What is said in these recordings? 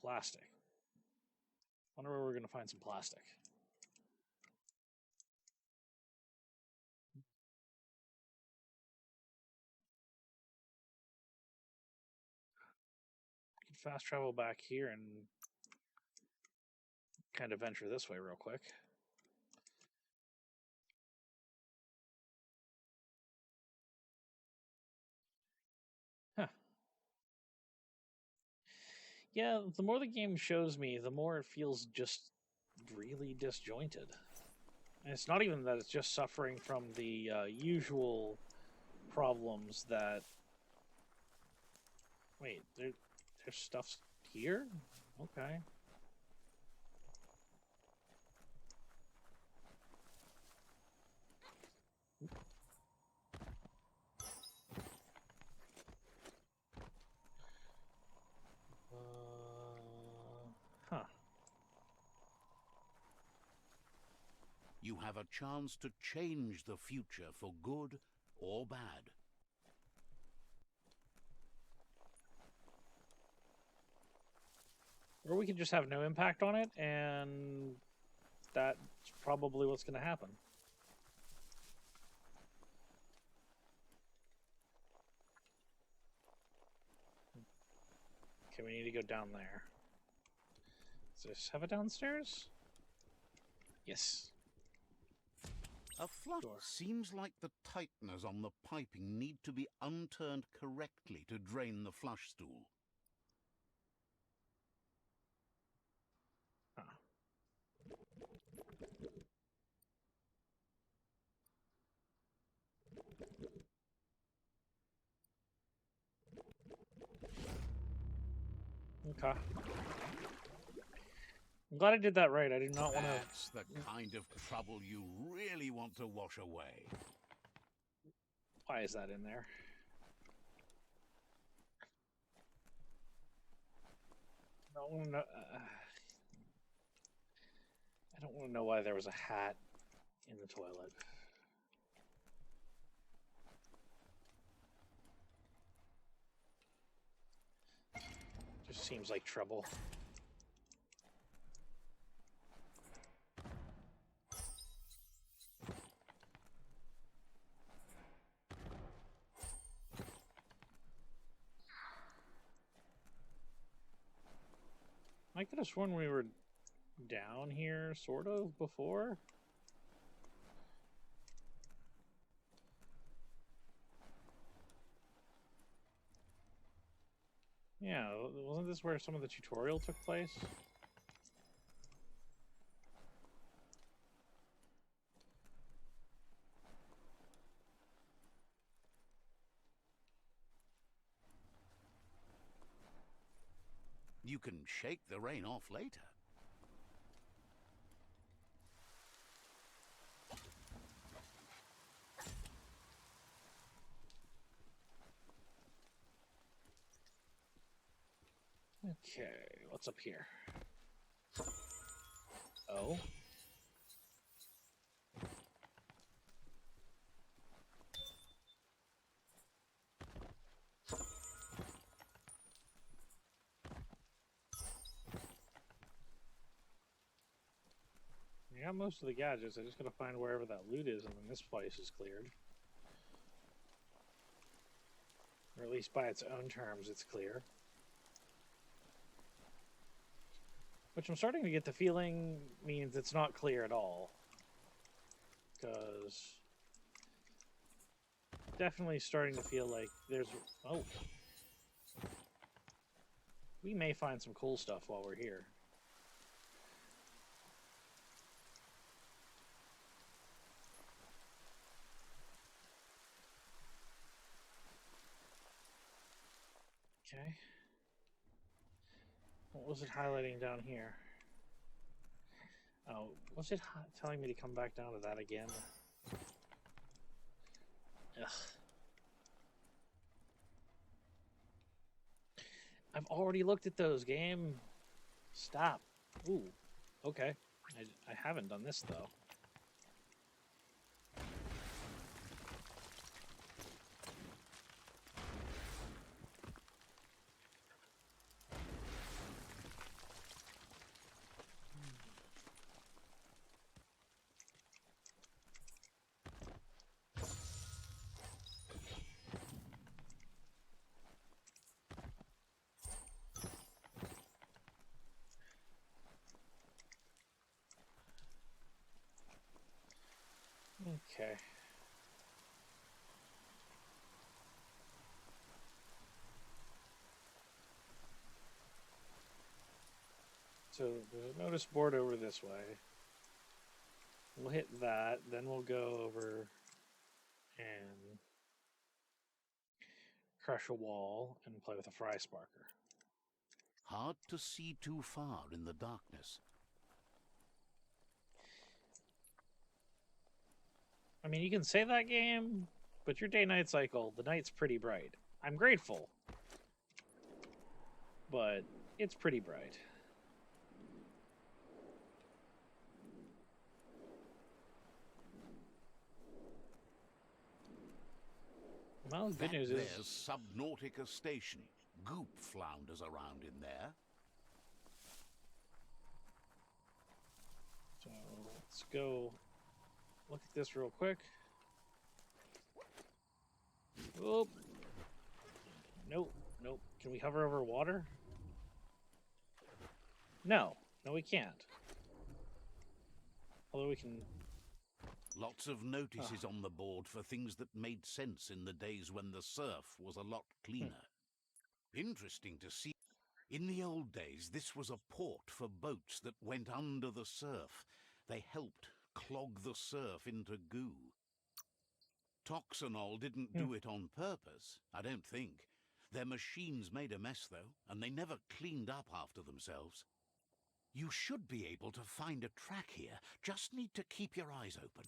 Plastic. Wonder where we're going to find some plastic. We can fast travel back here and kind of venture this way real quick. Huh. Yeah, the more the game shows me, the more it feels just really disjointed. And it's not even that it's just suffering from the usual problems that... Wait, there's stuff here? Okay. Huh. You have a chance to change the future for good or bad. Or we can just have no impact on it, and that's probably what's going to happen. Okay, we need to go down there. Does this have a downstairs? Yes. A flush seems like the tighteners on the piping need to be unturned correctly to drain the flush stool. Huh. Okay. I'm glad I did that right. I do not want to... That's the kind of trouble you really want to wash away. Why is that in there? I don't want to know... I don't want to know why there was a hat in the toilet. Just seems like trouble. I could have sworn we were down here, sort of, before. Yeah, wasn't this where some of the tutorial took place? You can shake the rain off later. Okay, what's up here? Oh. I got most of the gadgets. I just gotta find wherever that loot is, and then this place is cleared. Or at least by its own terms, it's clear. Which I'm starting to get the feeling means it's not clear at all. Because... definitely starting to feel like there's... Oh. We may find some cool stuff while we're here. Okay. What was it highlighting down here? Oh, was it telling me to come back down to that again? Ugh. I've already looked at those, game. Stop. Ooh. Okay. I haven't done this, though. Okay. So there's a notice board over this way. We'll hit that, then we'll go over and crush a wall and play with a fry sparker. Hard to see too far in the darkness. I mean, you can say that, game, but your day-night cycle, the night's pretty bright. I'm grateful, but it's pretty bright. Well, the good news is there's SUBNAUTICA Station. Goop flounders around in there. So let's go look at this real quick. Oop. Nope, nope. Can we hover over water? No, no, we can't. Although we can. Lots of notices on the board for things that made sense in the days when the surf was a lot cleaner. Interesting to see. In the old days, this was a port for boats that went under the surf. They helped clog the surf into goo. Toxanol didn't do it on purpose, I don't think. Their machines made a mess, though, and they never cleaned up after themselves. You should be able to find a track here. Just need to keep your eyes open.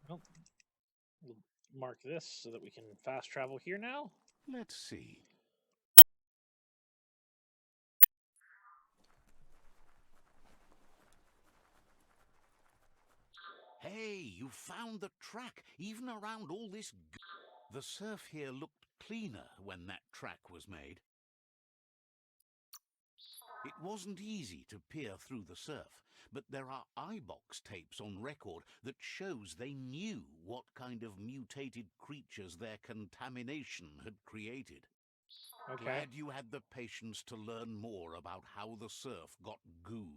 Well, we'll mark this so that we can fast travel here now. Let's see. Hey, you found the track, even around all this The surf here looked cleaner when that track was made. It wasn't easy to peer through the surf, but there are iBox tapes on record that shows they knew what kind of mutated creatures their contamination had created. Okay. Glad you had the patience to learn more about how the surf got goo.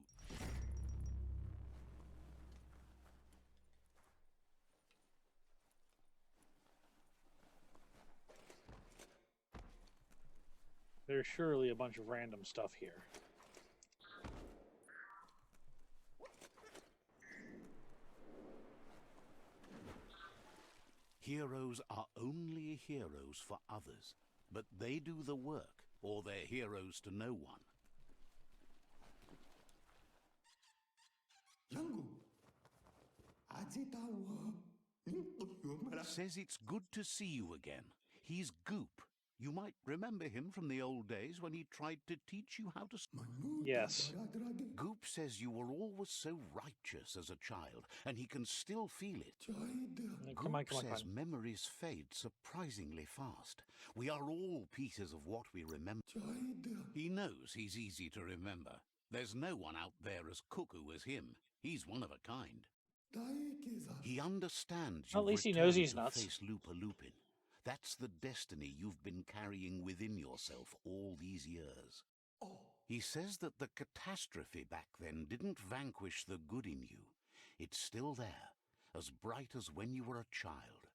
There's surely a bunch of random stuff here. Heroes are only heroes for others, but they do the work, or they're heroes to no one. Says it's good to see you again. He's Goop. You might remember him from the old days when he tried to teach you how to... Yes. Goop says you were always so righteous as a child, and he can still feel it. Goop says memories fade surprisingly fast. We are all pieces of what we remember. He knows he's easy to remember. There's no one out there as cuckoo as him. He's one of a kind. He understands you. At least he knows he's nuts. Face Loopa-Loopin. That's the destiny you've been carrying within yourself all these years. He says that the catastrophe back then didn't vanquish the good in you. It's still there, as bright as when you were a child.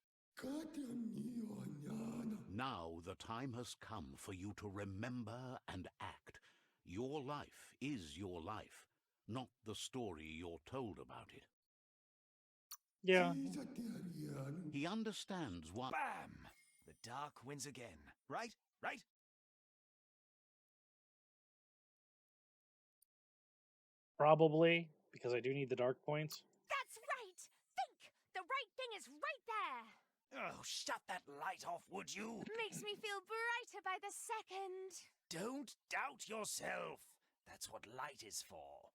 Now the time has come for you to remember and act. Your life is your life, not the story you're told about it. Yeah. He understands why... Bam! The dark wins again. Right? Right? Probably, because I do need the dark points. That's right! Think! The right thing is right there! Oh, shut that light off, would you? Makes me feel brighter by the second. Don't doubt yourself. That's what light is for.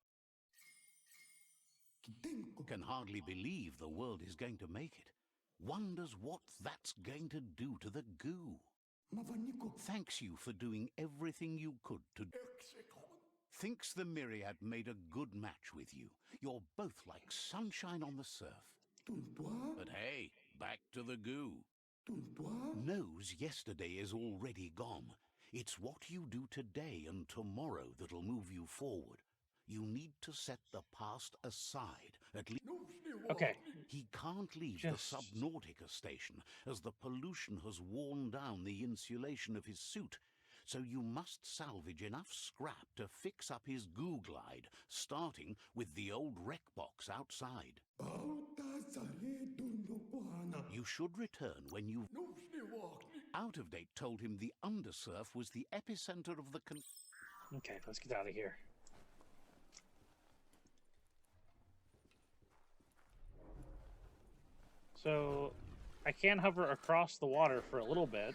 Can hardly believe the world is going to make it. Wonders what that's going to do to the goo. Thanks you for doing everything you could to... Thinks the Myriad made a good match with you. You're both like sunshine on the surf. But hey, back to the goo. Knows yesterday is already gone. It's what you do today and tomorrow that'll move you forward. You need to set the past aside, at least. Okay. He can't leave the SUBNAUTICA station, as the pollution has worn down the insulation of his suit. So you must salvage enough scrap to fix up his goo glide, starting with the old wreck box outside. You should return when you've... Out of Date told him the undersurf was the epicenter of the Okay, let's get out of here. So, I can hover across the water for a little bit.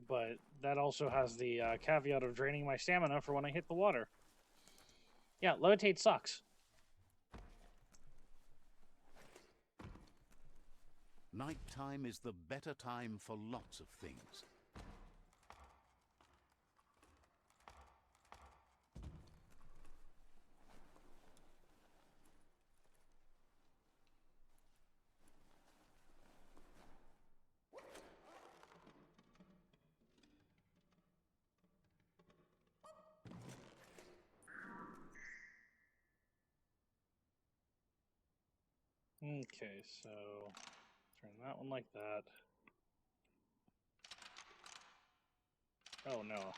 But that also has the caveat of draining my stamina for when I hit the water. Yeah, levitate sucks. Nighttime is the better time for lots of things. Okay, so turn that one like that. Oh no,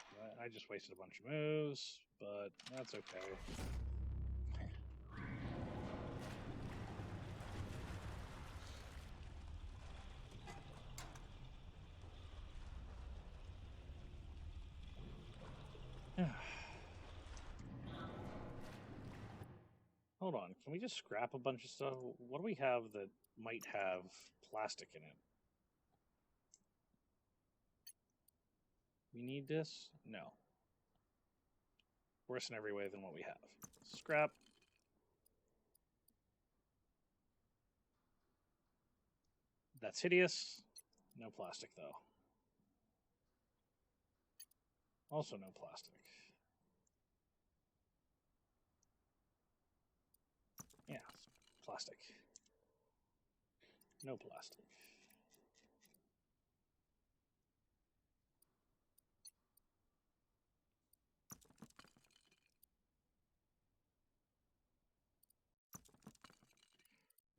I just wasted a bunch of moves, but that's okay. Hold on, can we just scrap a bunch of stuff? What do we have that might have plastic in it? We need this? No. Worse in every way than what we have. Scrap. That's hideous. No plastic, though. Also no plastic. Yeah, plastic. No plastic.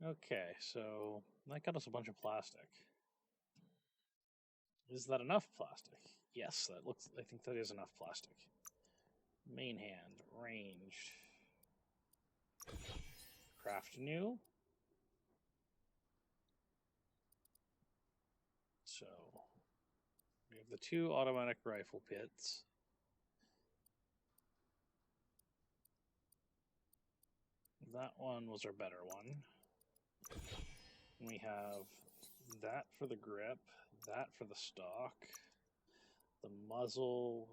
Okay, so that got us a bunch of plastic. Is that enough plastic? Yes, that looks. I think that is enough plastic. Main hand, ranged. Craft new. So we have the 2 automatic rifle pits. That one was our better one. We have that for the grip, that for the stock. The muzzle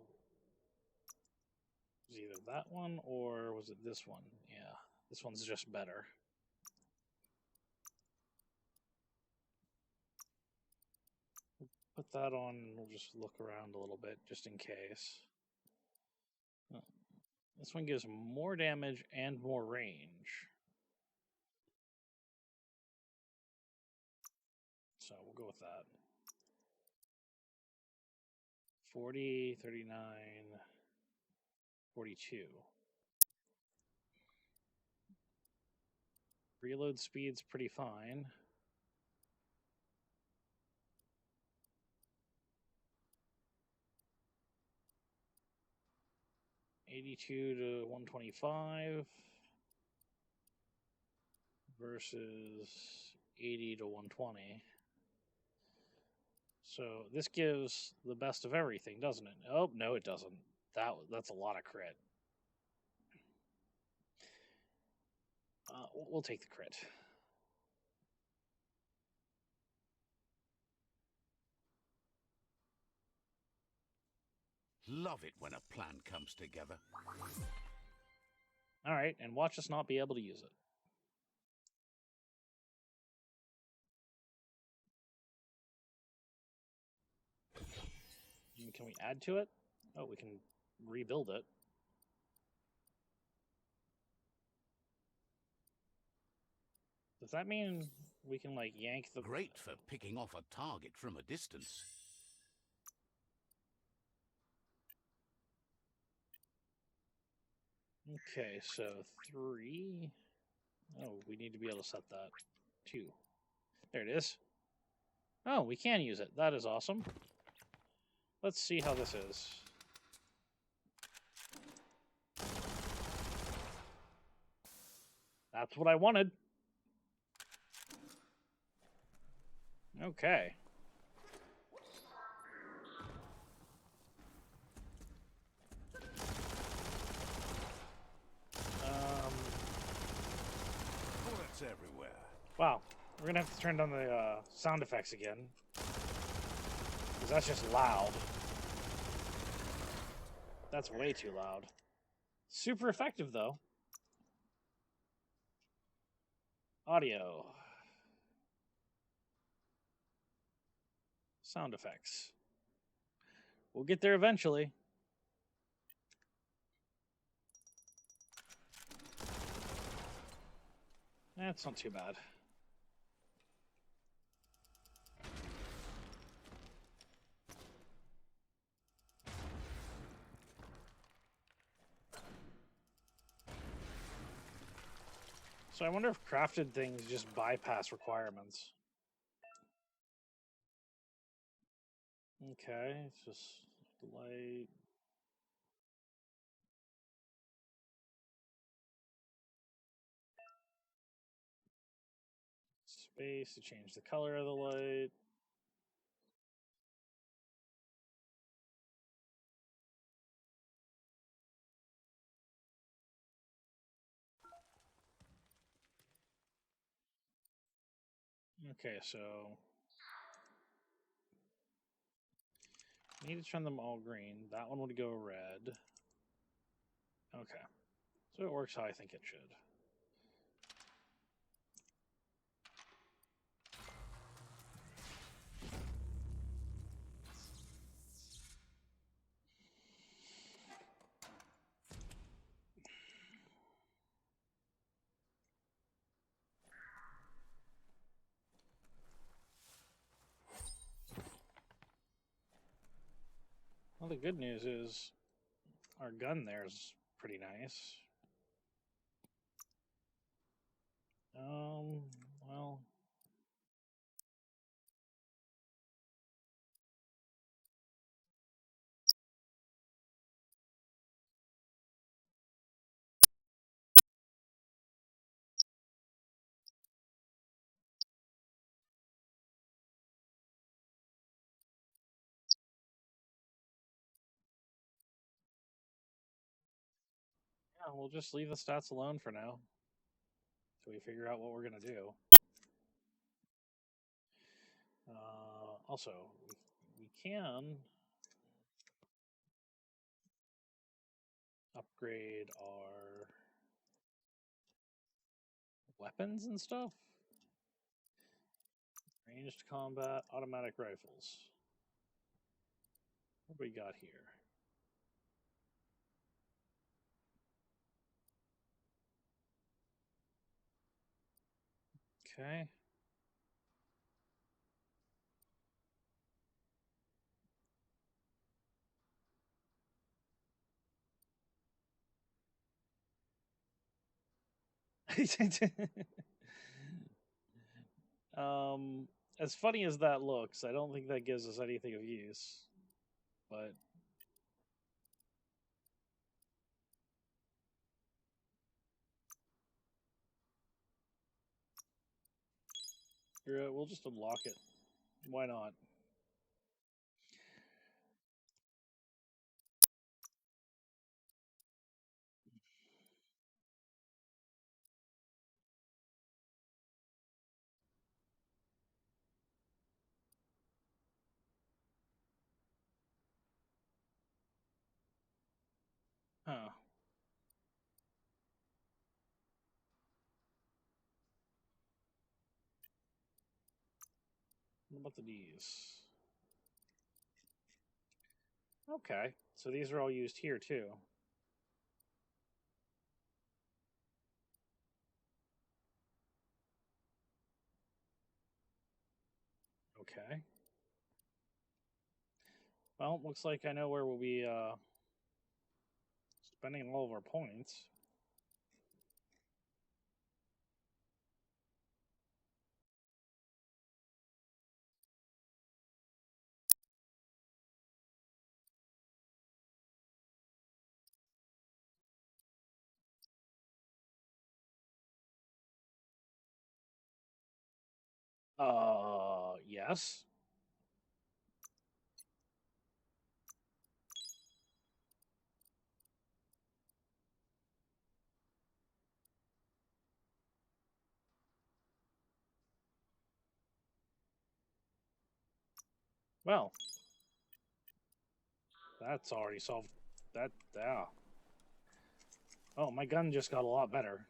was either that one or was it this one? Yeah, this one's just better. Put that on and we'll just look around a little bit just in case. This one gives more damage and more range. So we'll go with that. 40, 39, 42. Reload speed's pretty fine. $82 to $125 versus 80 to 120. So this gives the best of everything, doesn't it? Oh, no, it doesn't. That's a lot of crit. We'll take the crit. Love it when a plan comes together. All right, and watch us not be able to use it. And can we add to it? Oh, we can rebuild it. Does that mean we can, like, yank the... Great for picking off a target from a distance. Okay, so 3. Oh, we need to be able to set that. 2. There it is. Oh, we can use it. That is awesome. Let's see how this is. That's what I wanted. Okay. Bullets everywhere. Wow. We're gonna have to turn down the sound effects again. Because that's just loud. That's way too loud. Super effective, though. Audio. Sound effects. We'll get there eventually. That's not too bad. So I wonder if crafted things just bypass requirements. Okay, it's just light. Space to change the color of the light. Okay, so need to turn them all green. That one would go red. Okay, so it works how I think it should. Well, the good news is our gun there is pretty nice. Well, yeah, we'll just leave the stats alone for now till we figure out what we're gonna do. Also, we can upgrade our weapons and stuff. Ranged combat, automatic rifles. What do we got here? Okay. As funny as that looks, I don't think that gives us anything of use. But we'll just unlock it. Why not? Huh. What about the D's? Okay, so these are all used here too. Okay. Well, looks like I know where we'll be spending all of our points. Yes. Well, that's already solved. That, yeah. Oh, my gun just got a lot better.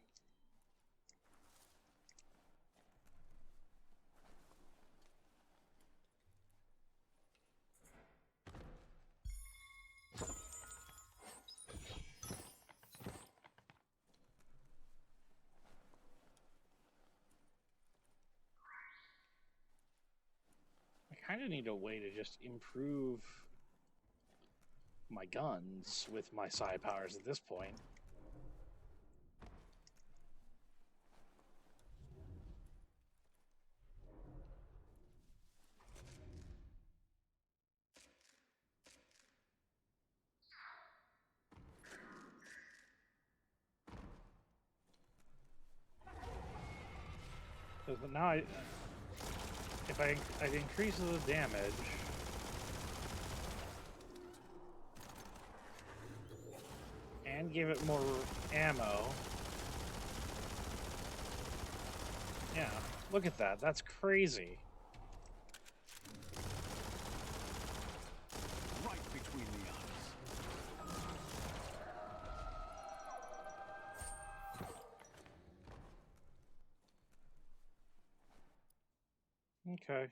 I kind of need a way to just improve my guns with my psi powers at this point. But now if I increase the damage, and give it more ammo. Yeah, look at that. That's crazy. Right between the eyes. Okay.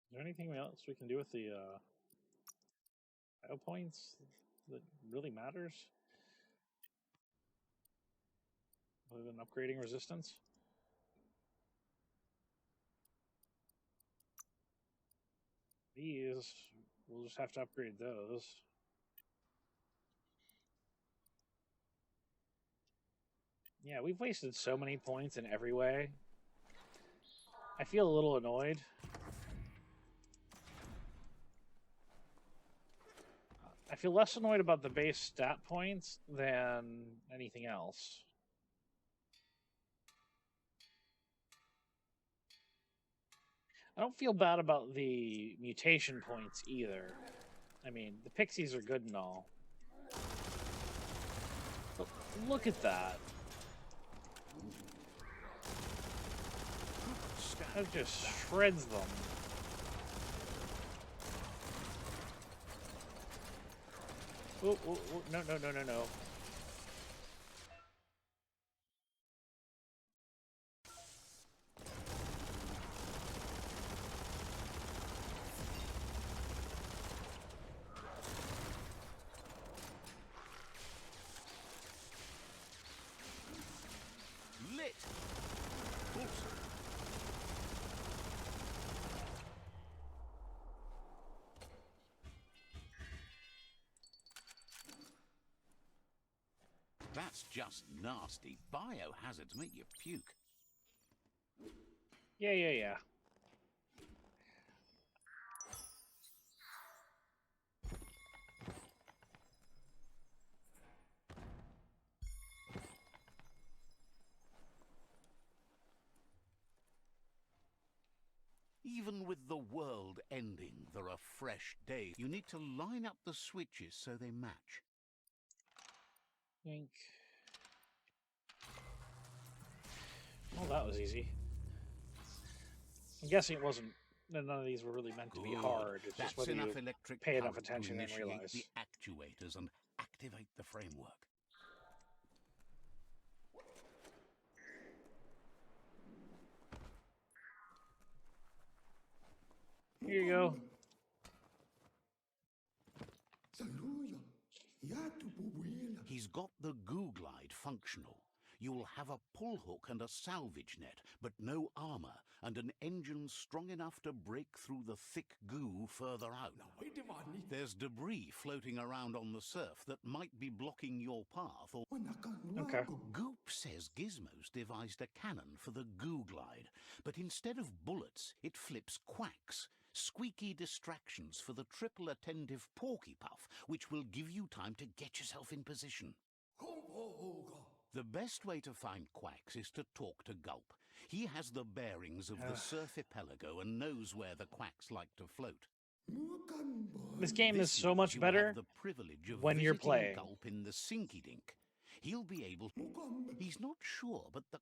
Is there anything else we can do with the bio points that really matters? Other than upgrading resistance? These, we'll just have to upgrade those. Yeah, we've wasted so many points in every way. I feel a little annoyed. I feel less annoyed about the base stat points than anything else. I don't feel bad about the mutation points either. I mean, the pixies are good and all. But look at that. That just shreds them. Oh, oh, oh, no, no, no, no, no. Lit! Awesome. That's just nasty. Biohazards make you puke. Yeah, yeah, yeah. Even with the world ending, there are fresh days. You need to line up the switches so they match. Yank. Well, that was easy. I'm guessing it wasn't. None of these were really meant to be hard. It's just whether you pay enough attention and realize. The actuators and activate the framework. He's got the goo glide functional. You'll have a pull hook and a salvage net, but no armor, and an engine strong enough to break through the thick goo further out. There's debris floating around on the surf that might be blocking your path, or... Okay. Goop says Gizmo's devised a cannon for the goo glide, but instead of bullets, it flips quacks, squeaky distractions for the triple attentive Porky Puff, which will give you time to get yourself in position. The best way to find quacks is to talk to Gulp. He has the bearings of the Surfipelago and knows where the quacks like to float. This game is so means much you better have the privilege of when you're visiting playing. Gulp in the Sinky Dink. He'll be able... He's not sure, but the...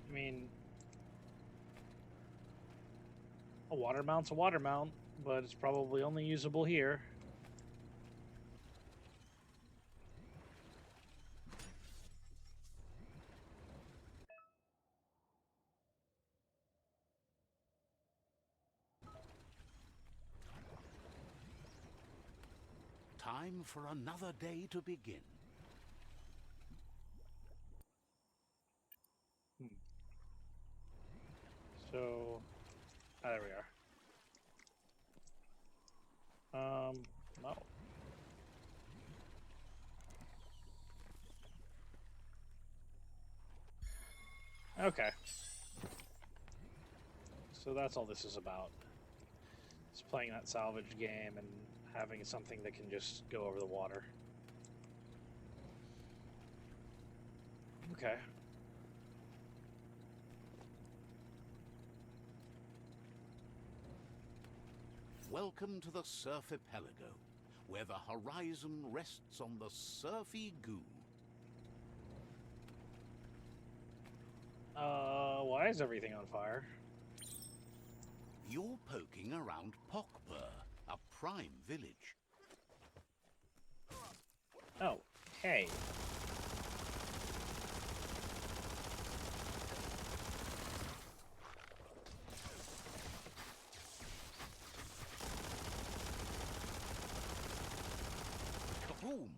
I mean, a water mount's a water mount, but it's probably only usable here. Time for another day to begin. So, there we are. No. Okay. So that's all this is about. It's playing that salvage game and having something that can just go over the water. Okay. Welcome to the Surfipelago, where the horizon rests on the surfy goo. Why is everything on fire? You're poking around Pockbur, a prime village. Oh, hey. Kaboom!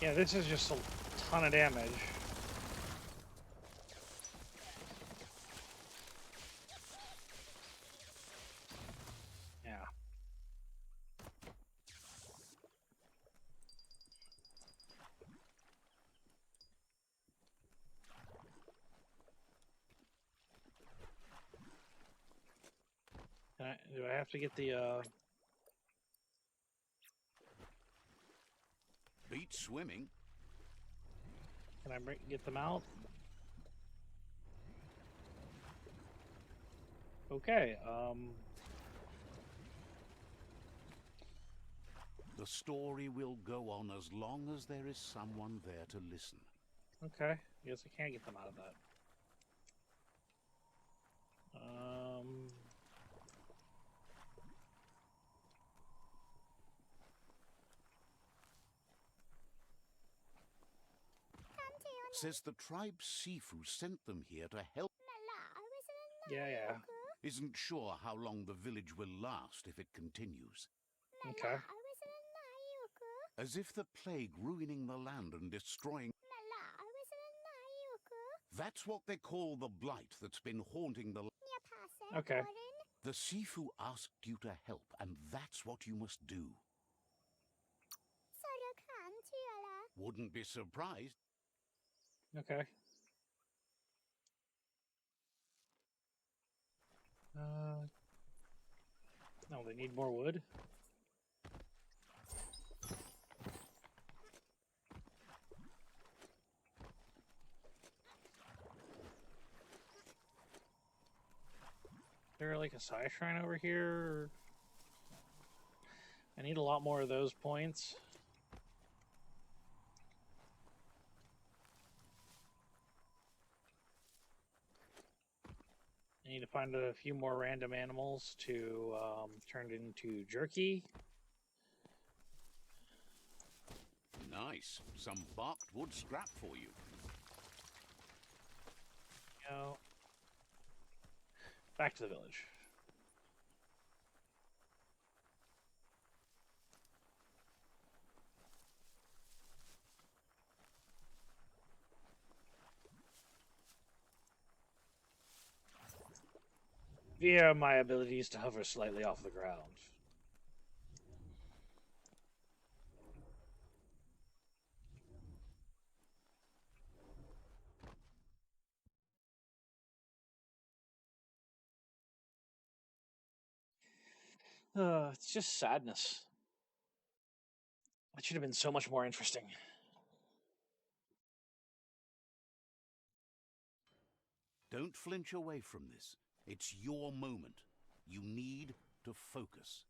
Yeah, this is just a ton of damage. Yeah. Do I have to get the, Beat swimming. Can I get them out? Okay, The story will go on as long as there is someone there to listen. okay. Guess I can't get them out of that. Says the tribe Sifu sent them here to help. Yeah. Isn't sure how long the village will last if it continues. Okay. As if the plague ruining the land and destroying... That's what they call the blight that's been haunting the... Okay. The Sifu asked you to help, and that's what you must do. Wouldn't be surprised. Okay. No, they need more wood. Is there like a side shrine over here? I need a lot more of those points. I need to find a few more random animals to turn into jerky. Nice. Some barked wood scrap for you. Go. Back to the village. Via my abilities to hover slightly off the ground. It's just sadness. It should have been so much more interesting. Don't flinch away from this. It's your moment. You need to focus.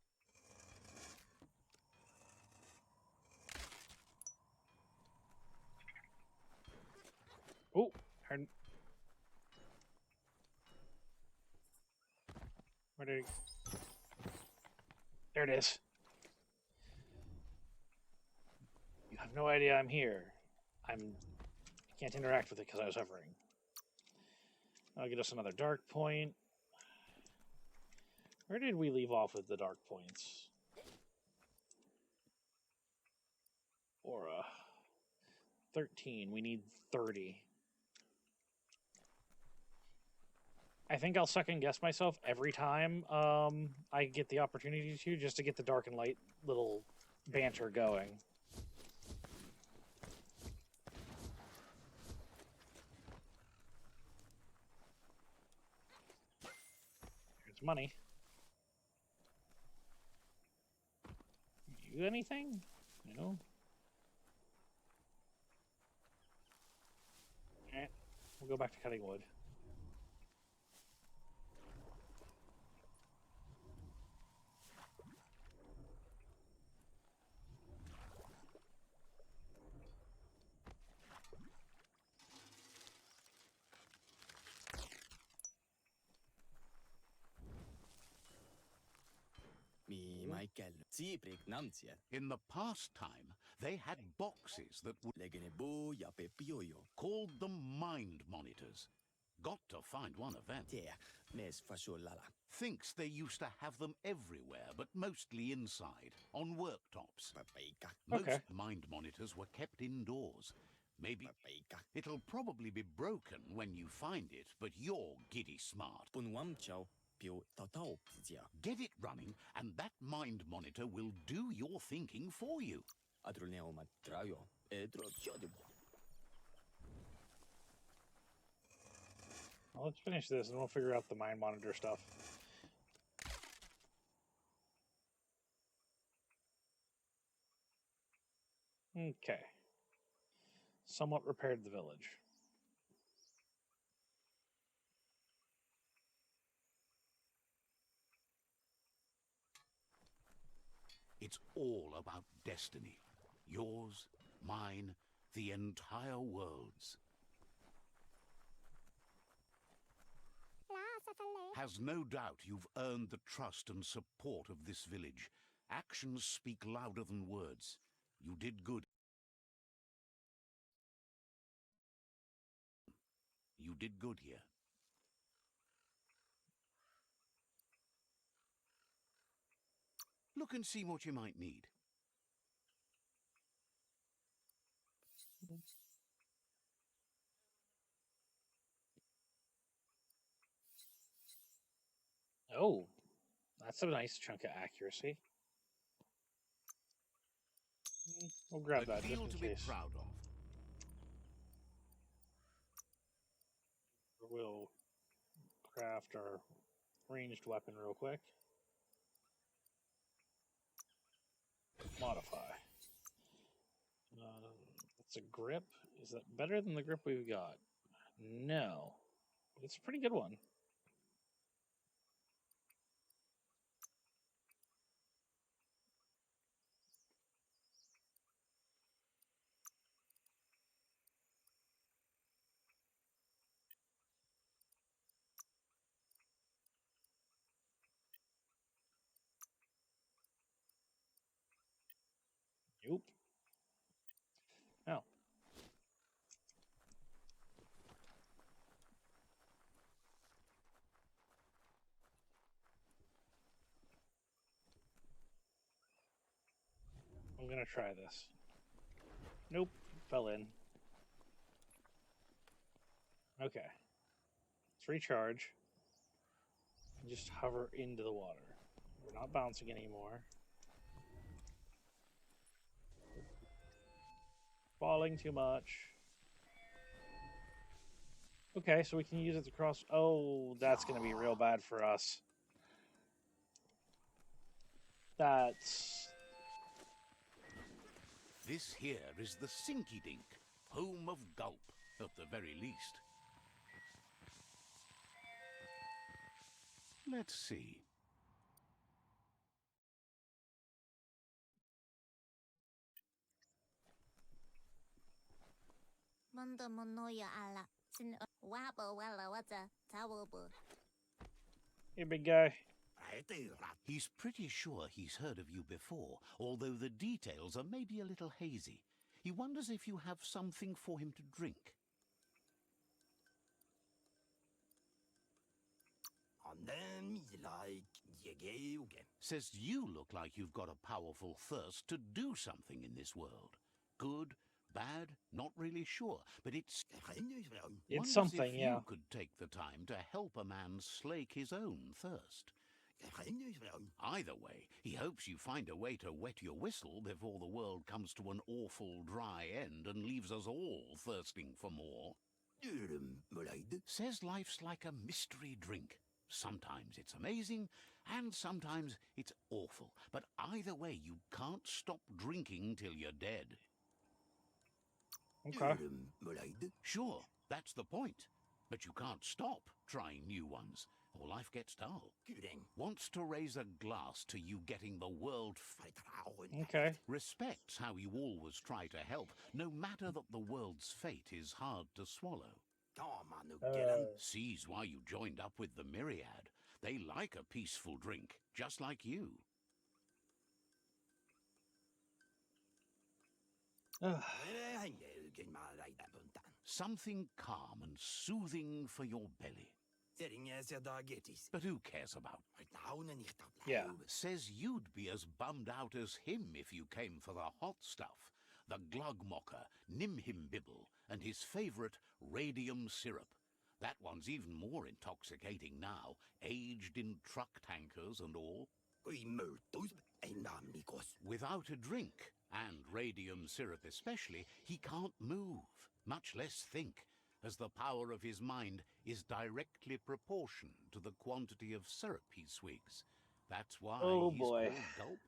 Oh, where did it? There it is. You have no idea I'm here. I can't interact with it because I was hovering. I'll get us another dark point. Where did we leave off with the dark points? Aura. 13. We need 30. I think I'll second guess myself every time I get the opportunity to, just to get the dark and light little banter going. Here's money. You anything? No? Alright, we'll go back to cutting wood. In the past time, they had boxes that would called them mind monitors. Got to find one of them. Thinks they used to have them everywhere, but mostly inside, on worktops. Most mind monitors were kept indoors. Maybe it'll probably be broken when you find it, but you're giddy smart. Get it running, and that mind monitor will do your thinking for you. Well, let's finish this and we'll figure out the mind monitor stuff. Okay. Somewhat repaired the village. It's all about destiny. Yours, mine, the entire world's. Has no doubt you've earned the trust and support of this village. Actions speak louder than words. You did good. You did good here. Look and see what you might need. Oh, that's a nice chunk of accuracy. We'll grab that just in to case. Be proud of. We'll craft our ranged weapon real quick. Modify. It's a grip. Is that better than the grip we've got? No. It's a pretty good one. Nope. No. I'm gonna try this. Nope. Fell in. Okay. Let's recharge. And just hover into the water. We're not bouncing anymore. Falling too much. Okay, so we can use it to cross. Oh, that's going to be real bad for us. That's... This here is the Sinky Dink, home of Gulp, at the very least. Let's see. Hey, big guy. He's pretty sure he's heard of you before, although the details are maybe a little hazy. He wonders if you have something for him to drink. Says you look like you've got a powerful thirst to do something in this world. Good, bad, not really sure, but it's something, if yeah. you could take the time to help a man slake his own thirst. Either way, he hopes you find a way to wet your whistle before the world comes to an awful dry end and leaves us all thirsting for more. Says life's like a mystery drink. Sometimes it's amazing, and sometimes it's awful. But either way, you can't stop drinking till you're dead. Okay. Sure, that's the point. But you can't stop trying new ones, or life gets dull. Wants to raise a glass to you getting the world Okay. Respects how you always try to help, no matter that the world's fate is hard to swallow. Sees why you joined up with the Myriad. They like a peaceful drink, just like you. Something calm and soothing for your belly. But who cares about? Yeah. Says you'd be as bummed out as him if you came for the hot stuff. The Glugmocker, Nimhimbibble, and his favourite radium syrup. That one's even more intoxicating now, aged in truck tankers and all. Without a drink, and radium syrup especially, he can't move, much less think, as the power of his mind is directly proportioned to the quantity of syrup he swigs. That's why he's boy. called Gulp.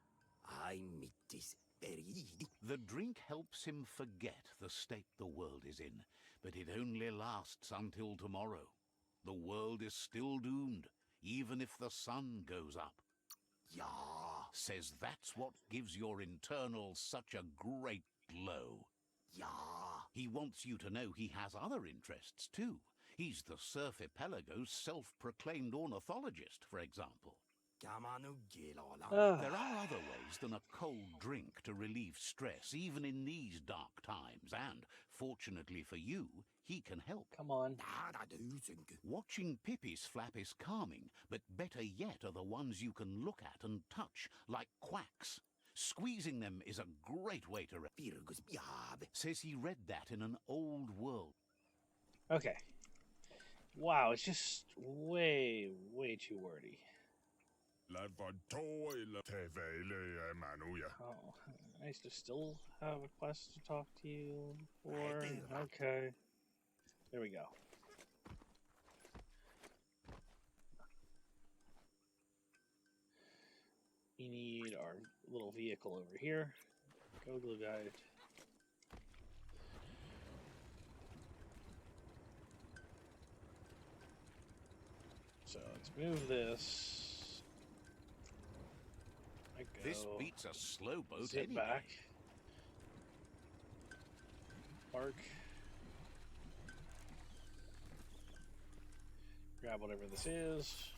The drink helps him forget the state the world is in, but it only lasts until tomorrow. The world is still doomed, even if the sun goes up. Says that's what gives your internal such a great glow. He wants you to know he has other interests too. He's the Surfipelago's self-proclaimed ornithologist, for example. There are other ways than a cold drink to relieve stress, even in these dark times, and, fortunately for you, he can help. Come on. Watching Pippi's flap is calming, but better yet are the ones you can look at and touch, like quacks. Squeezing them is a great way to... Says he read that in an old world. Okay. Wow, it's just way too wordy. Oh, nice to still have a quest to talk to you for. Okay. There we go. We need our little vehicle over here. Go glue guide. So let's move this. This beats a slow boat Sit anyway. back. Park. Grab whatever this is.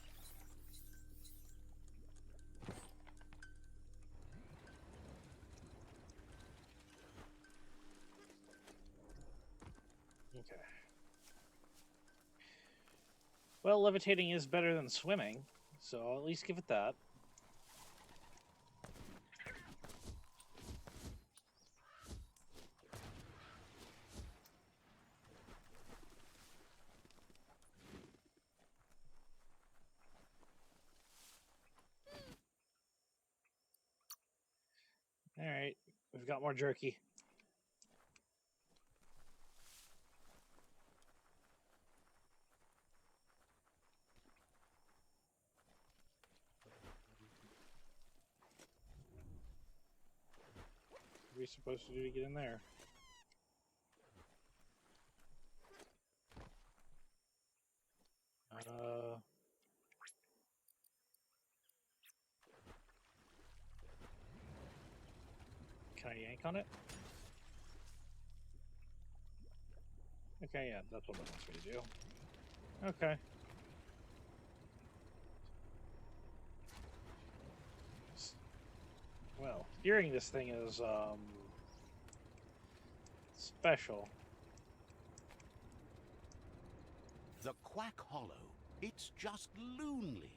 Okay. Well, levitating is better than swimming, so I'll at least give it that. Alright, we've got more jerky. What are we supposed to do to get in there? Can I yank on it? Okay, yeah, that's what it wants me to do. Okay. Well, steering this thing is, special. The Quack Hollow. It's just loonly.